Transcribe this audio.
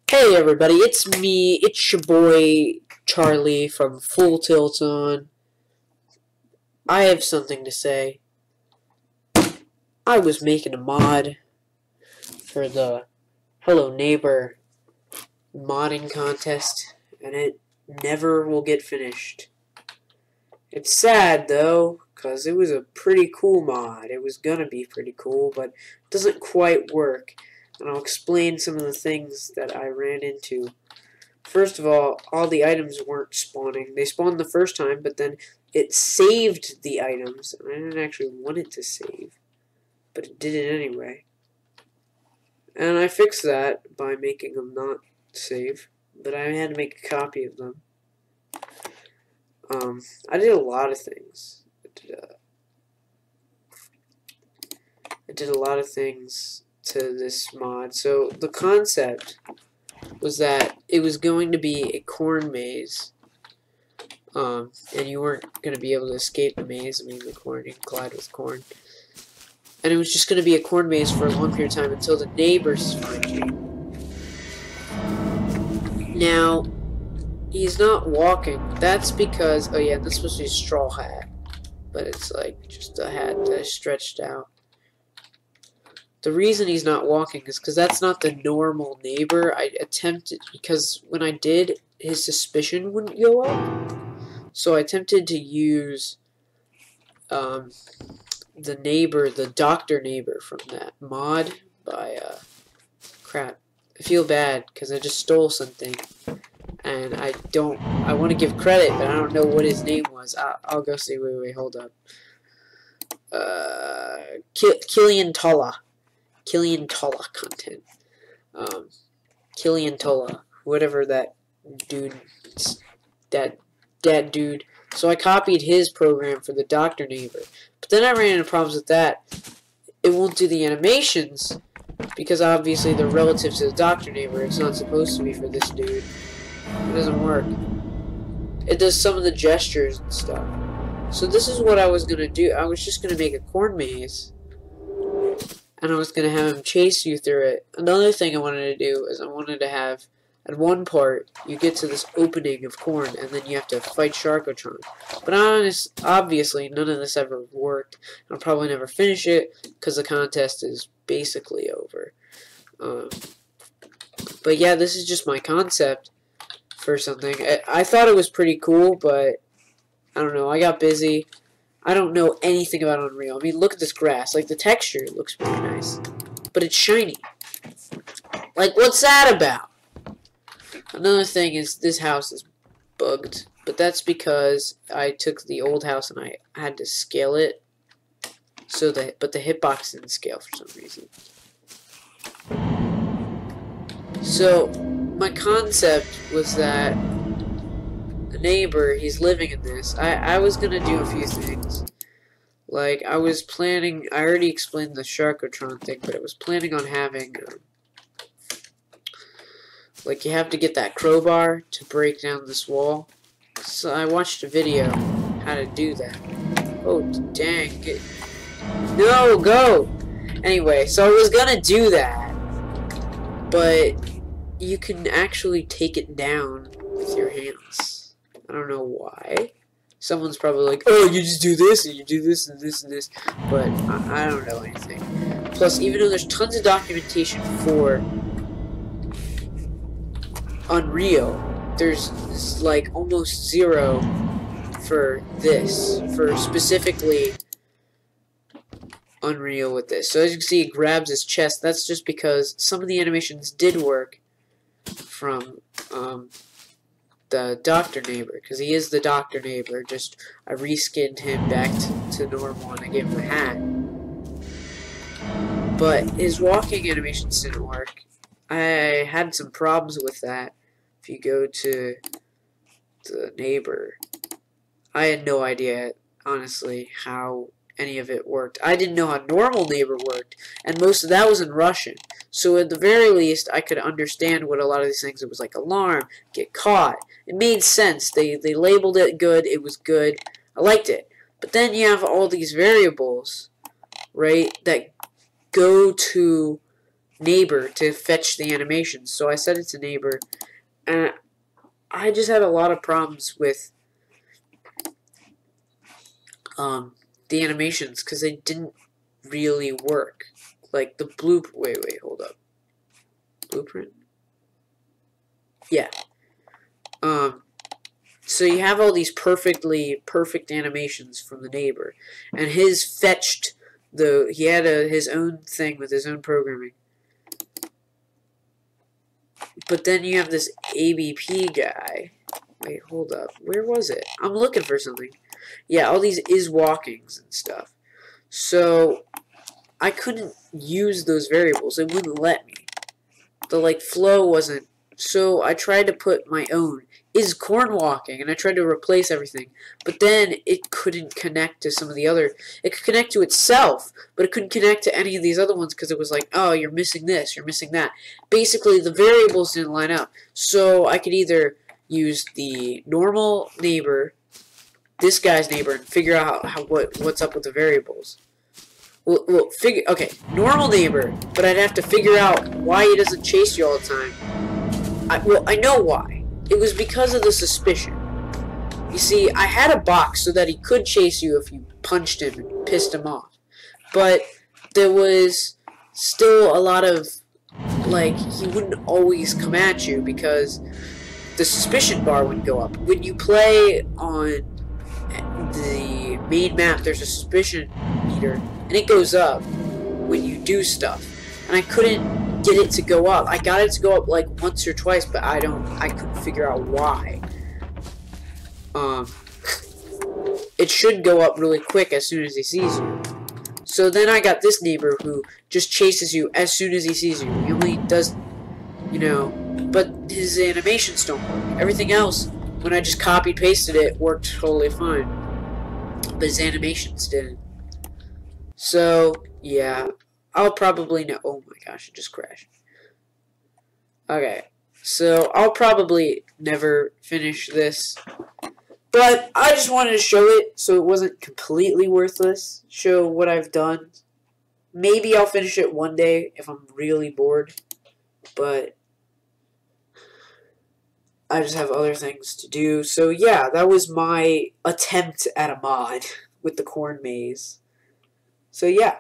Hey everybody, it's me, it's your boy Charlie from FullTiltOn. I have something to say. I was making a mod for the Hello Neighbor modding contest, and it never will get finished. It's sad though, because it was a pretty cool mod. It was gonna be pretty cool, but it doesn't quite work. And I'll explain some of the things that I ran into. First of all the items weren't spawning. They spawned the first time, but then it saved the items. And I didn't actually want it to save, but it did it anyway. And I fixed that by making them not save, but I had to make a copy of them. I did a lot of things. I did a lot of things to this mod. So the concept was that it was going to be a corn maze, and you weren't going to be able to escape the maze. I mean, the corn, you can collide with corn. And it was just going to be a corn maze for a long period of time until the neighbors find you. Now, he's not walking. That's because, oh yeah, that's supposed to be a straw hat, but it's like just a hat that is stretched out. The reason he's not walking is because that's not the normal neighbor. I attempted, because when I did, his suspicion wouldn't go up. So I attempted to use the neighbor, the doctor neighbor from that mod by, crap. I feel bad because I just stole something. And I want to give credit, but I don't know what his name was. I'll go see, wait, hold up. Killian Tolla content. Killian Tolla, whatever that dude, that dude. So I copied his program for the doctor neighbor. But then I ran into problems with that. It won't do the animations, because obviously they're relative to the doctor neighbor. It's not supposed to be for this dude. It doesn't work. It does some of the gestures and stuff. So this is what I was going to do. I was just going to make a corn maze, and I was going to have him chase you through it. Another thing I wanted to do is I wanted to have, at one part, you get to this opening of corn, and then you have to fight Sharkotron. But obviously, none of this ever worked. I'll probably never finish it, because the contest is basically over. But yeah, this is just my concept for something. I thought it was pretty cool, but I don't know. I got busy. I don't know anything about Unreal. I mean, look at this grass. Like, the texture looks pretty nice. But it's shiny. Like, what's that about? Another thing is this house is bugged. But that's because I took the old house and I had to scale it. But the hitbox didn't scale for some reason. So, my concept was that the neighbor, he's living in this. I was gonna do a few things. Like, I was planning, I already explained the Sharkotron thing, but I was planning on having, like, you have to get that crowbar to break down this wall. So I watched a video how to do that. Oh, dang. No, go! Anyway, so I was gonna do that, but you can actually take it down with your hands. I don't know why. Someone's probably like, oh, you just do this, and you do this, and this, and this. But I don't know anything. Plus, even though there's tons of documentation for Unreal, there's like almost zero for this. For specifically Unreal with this. So as you can see, he grabs his chest. That's just because some of the animations did work from the doctor neighbor, because he is the doctor neighbor. Just I reskinned him back to normal and I gave him a hat. But his walking animations didn't work. I had some problems with that. If you go to the neighbor, I had no idea, honestly, how any of it worked. I didn't know how normal neighbor worked, and most of that was in Russian. So at the very least, I could understand what a lot of these things, it was like alarm, get caught. It made sense. They labeled it good. It was good. I liked it. But then you have all these variables, right, that go to neighbor to fetch the animations. So I set it to neighbor, and I just had a lot of problems with the animations because they didn't really work. Like the wait, hold up. Blueprint? Yeah. So you have all these perfect animations from the neighbor, and his fetched he had his own thing with his own programming. But then you have this ABP guy. Wait, hold up. Where was it? I'm looking for something. Yeah, all these is walkings and stuff. So I couldn't use those variables. It wouldn't let me. The like flow wasn't. So I tried to put my own is corn walking, and I tried to replace everything. But then it couldn't connect to some of the other. It could connect to itself, but it couldn't connect to any of these other ones because it was like, oh, you're missing this, you're missing that. Basically, the variables didn't line up. So I could either use the normal neighbor, this guy's neighbor, and figure out what's up with the variables. Well, okay, normal neighbor, but I'd have to figure out why he doesn't chase you all the time. I know why. It was because of the suspicion. You see, I had a box so that he could chase you if you punched him and pissed him off. But there was still a lot of, like, he wouldn't always come at you because the suspicion bar wouldn't go up. When you play on the main map, there's a suspicion meter, and it goes up when you do stuff. And I couldn't get it to go up. I got it to go up like once or twice, but I couldn't figure out why. It should go up really quick as soon as he sees you. So then I got this neighbor who just chases you as soon as he sees you. He only does, you know, but his animations don't work. Everything else, when I just copied pasted it, worked totally fine. But his animations didn't. So, yeah. I'll probably know. Oh my gosh, it just crashed. Okay, so I'll probably never finish this. But I just wanted to show it so it wasn't completely worthless. Show what I've done. Maybe I'll finish it one day if I'm really bored. But I just have other things to do. So yeah, that was my attempt at a mod with the corn maze. So yeah.